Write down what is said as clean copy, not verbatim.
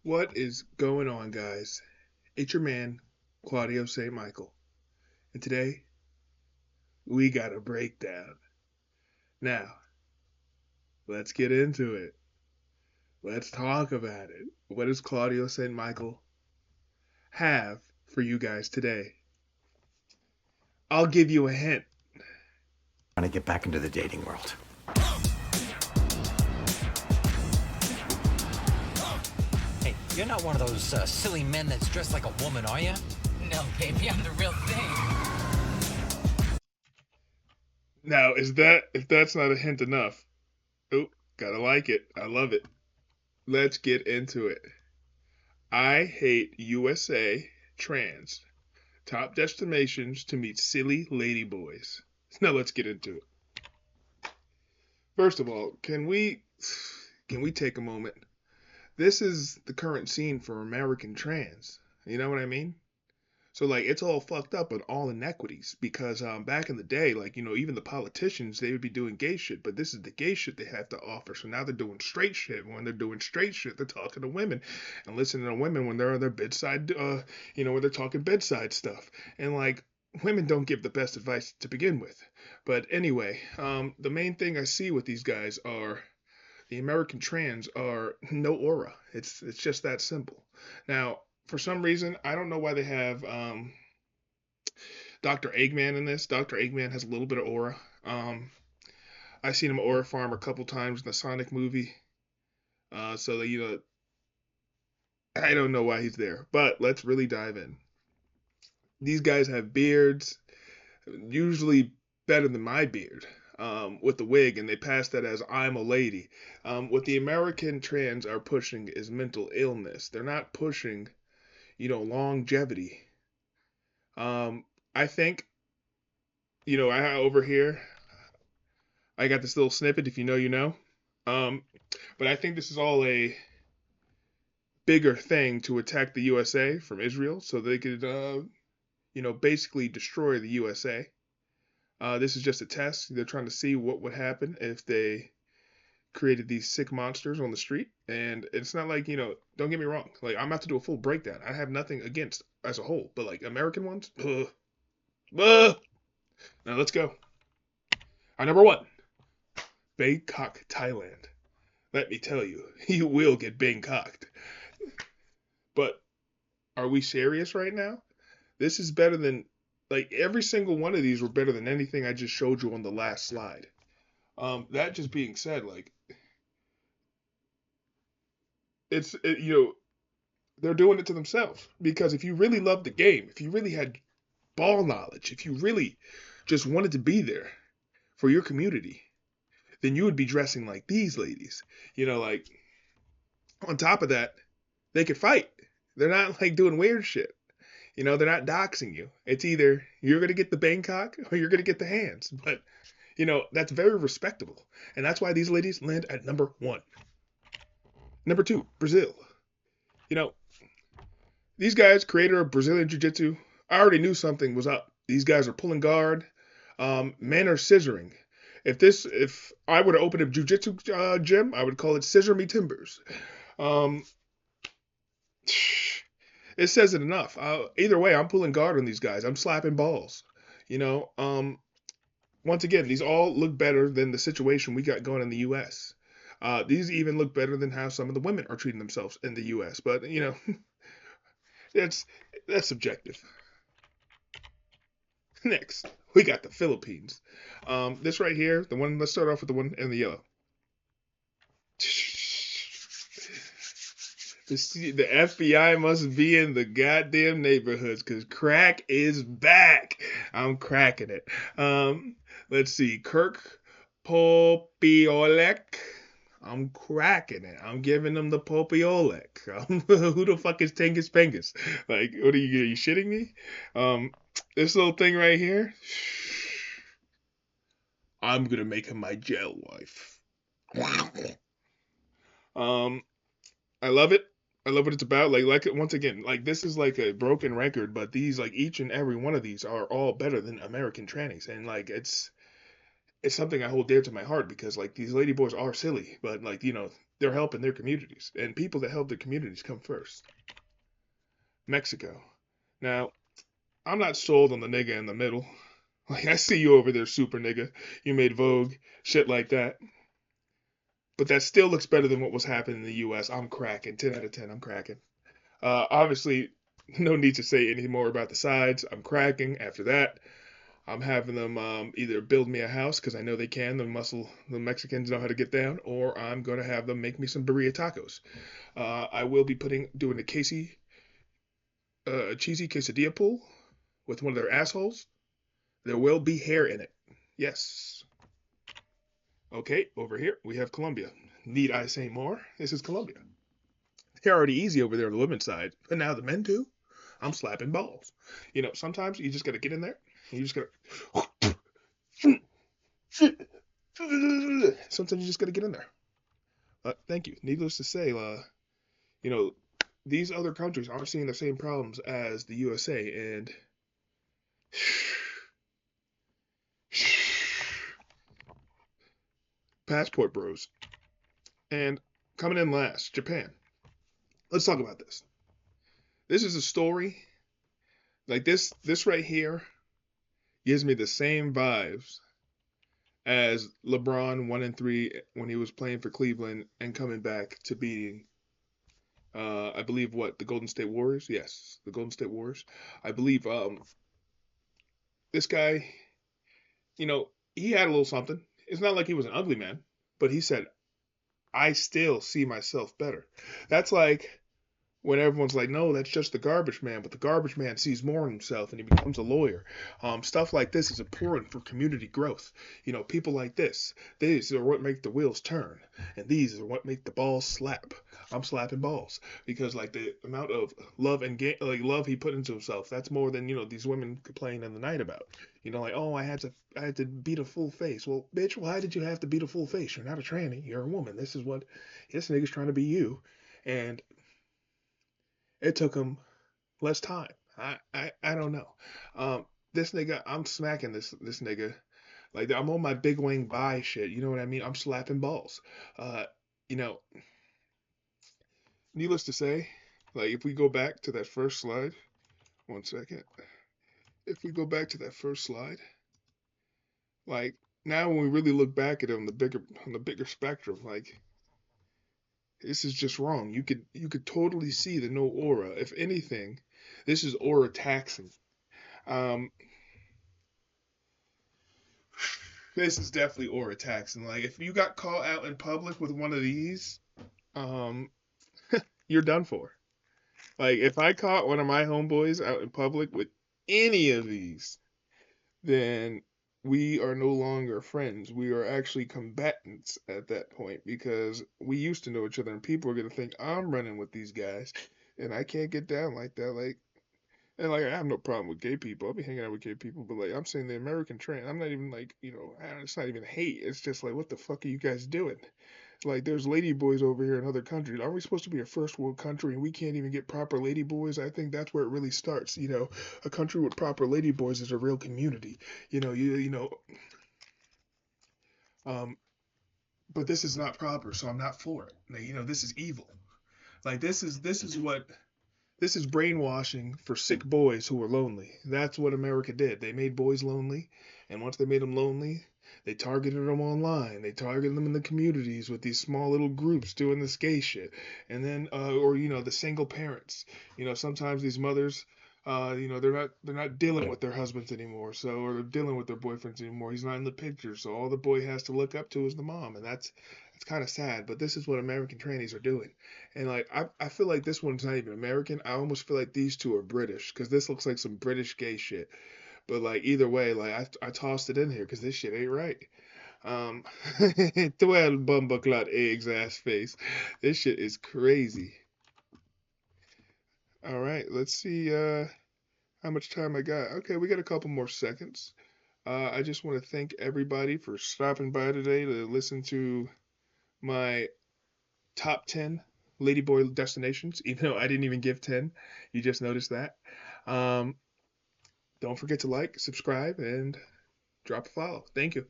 What is going on, guys? It's your man, Claudio St. Michael, and today we got a breakdown. Now, let's get into it. Let's talk about it. What does Claudio St. Michael have for you guys today? I'll give you a hint. Trying to get back into the dating world. Hey, you're not one of those silly men that's dressed like a woman, are you? No, baby, I'm the real thing. Now, if that's not a hint enough? Oh, gotta like it. I love it. Let's get into it. I hate USA trans. Top destinations to meet silly ladyboys. Now let's get into it. First of all, can we take a moment? This is the current scene for American trans. You know what I mean? So like it's all fucked up and all inequities because back in the day, like even the politicians they would be doing gay shit, but this is the gay shit they have to offer. So now they're doing straight shit. When they're doing straight shit, they're talking to women and listening to women when they're on their bedside, when they're talking bedside stuff. And like women don't give the best advice to begin with. But anyway, the main thing I see with these guys are the American trans are no aura. It's just that simple. Now, for some reason, I don't know why they have Dr. Eggman in this. Dr. Eggman has a little bit of aura. I've seen him aura farm a couple times in the Sonic movie. So that I don't know why he's there. But let's really dive in. These guys have beards, usually better than my beard. With the wig, and they pass that as I'm a lady. What the American trans are pushing is mental illness. They're not pushing, longevity. I think, I over here, I got this little snippet. If you know, you know. Um, but I think this is all a bigger thing to attack the USA from Israel, so they could, basically destroy the USA. This is just a test. They're trying to see what would happen if they created these sick monsters on the street. And it's not like, don't get me wrong. Like, I'm about to do a full breakdown. I have nothing against as a whole, but like American ones, ugh. Ugh. Now let's go. Our number one, Bangkok, Thailand. Let me tell you, you will get Bangkoked. But are we serious right now? This is better than, like, every single one of these were better than anything I just showed you on the last slide. That just being said, like, they're doing it to themselves. Because if you really loved the game, if you really had ball knowledge, if you really just wanted to be there for your community, then you would be dressing like these ladies. Like, on top of that, they could fight. They're not like doing weird shit. They're not doxing you. It's either you're going to get the Bangkok or you're going to get the hands. But, that's very respectable. And that's why these ladies land at number one. Number two, Brazil. You know, these guys, creator of Brazilian Jiu Jitsu, I already knew something was up. These guys are pulling guard. Men are scissoring. If I were to open a jiu-jitsu gym, I would call it Scissor Me Timbers. Um, it says it enough. Either way, I'm pulling guard on these guys. I'm slapping balls. You know, once again, these all look better than the situation we got going in the U.S. These even look better than how some of the women are treating themselves in the U.S. But that's that's subjective. Next, we got the Philippines. This right here, the one. Let's start off with the one in the yellow. The FBI must be in the goddamn neighborhoods because crack is back. I'm cracking it. Let's see. Kirk Popiolek. I'm cracking it. I'm giving them the Popiolek. Who the fuck is Tengus Pengus? Like, what are you shitting me? This little thing right here. I'm gonna make him my jail wife. um, I love it. I love what it's about. Like once again, like this is like a broken record, but these like each and every one of these are all better than American trannies, and like it's something I hold dear to my heart because like these ladyboys are silly, but like they're helping their communities, and people that help their communities come first. Mexico. Now, I'm not sold on the nigga in the middle. Like, I see you over there, super nigga. You made Vogue, shit like that. But that still looks better than what was happening in the U.S. I'm cracking. 10 out of 10, I'm cracking. Obviously, no need to say any more about the sides. I'm cracking. After that, I'm having them either build me a house, because I know they can. The Mexicans know how to get down. Or I'm going to have them make me some birria tacos. I will be doing a cheesy quesadilla pool with one of their assholes. There will be hair in it. Yes. Okay, over here we have Colombia. Need I say more? This is Colombia. They're already easy over there on the women's side, but now the men too. I'm slapping balls. Sometimes you just gotta get in there. And you just gotta. Sometimes you just gotta get in there. Thank you. Needless to say, you know, these other countries aren't seeing the same problems as the USA, and passport bros. And coming in last, Japan. Let's talk about this. This is a story like this right here gives me the same vibes as LeBron 1-3 when he was playing for Cleveland and coming back to beating I believe the Golden State Warriors? Yes, the Golden State Warriors. I believe this guy, he had a little something. It's not like he was an ugly man, but he said, I still see myself better. That's like when everyone's like, no, that's just the garbage man, but the garbage man sees more in himself and he becomes a lawyer. Stuff like this is important for community growth. People like this, these are what make the wheels turn, and these are what make the balls slap. I'm slapping balls because like the amount of love and love he put into himself, that's more than these women complain in the night about. Like, oh, I had to beat a full face. Well, bitch, why did you have to beat a full face? You're not a tranny. You're a woman. This nigga's trying to be you, and it took him less time. I don't know. This nigga, I'm smacking this nigga. Like, I'm on my big wing bye shit. You know what I mean? I'm slapping balls. You know, Needless to say, like, if we go back to that first slide, one second. If we go back to that first slide, like, now when we really look back at it on the bigger spectrum, like, this is just wrong. You could totally see the no aura. If anything, this is aura taxing. Um, this is definitely aura taxing. Like, if you got caught out in public with one of these, um, you're done for. Like, if I caught one of my homeboys out in public with any of these, then we are no longer friends. We are actually combatants at that point because we used to know each other, and people are gonna think I'm running with these guys, and I can't get down like that. Like, and like I have no problem with gay people. I'll be hanging out with gay people, but like I'm saying the American trend. I'm not even like it's not even hate. It's just like what the fuck are you guys doing? Like there's ladyboys over here in other countries. Aren't we supposed to be a first world country and we can't even get proper ladyboys? I think that's where it really starts. A country with proper ladyboys is a real community. Um, but this is not proper, so I'm not for it. Like, this is evil. Like this is brainwashing for sick boys who are lonely. That's what America did. They made boys lonely, and once they made them lonely, they targeted them online. They targeted them in the communities with these small little groups doing this gay shit. And then, or the single parents. Sometimes these mothers, they're not dealing with their husbands anymore. Or they're dealing with their boyfriends anymore. He's not in the picture, so all the boy has to look up to is the mom, and that's kind of sad. But this is what American trannies are doing. And like I feel like this one's not even American. I almost feel like these two are British because this looks like some British gay shit. But like either way, like I tossed it in here because this shit ain't right. 12 bumbleclot eggs ass face. This shit is crazy. All right, let's see how much time I got. Okay, we got a couple more seconds. I just want to thank everybody for stopping by today to listen to my top 10 Ladyboy destinations, even though I didn't even give 10. You just noticed that. Don't forget to like, subscribe, and drop a follow. Thank you.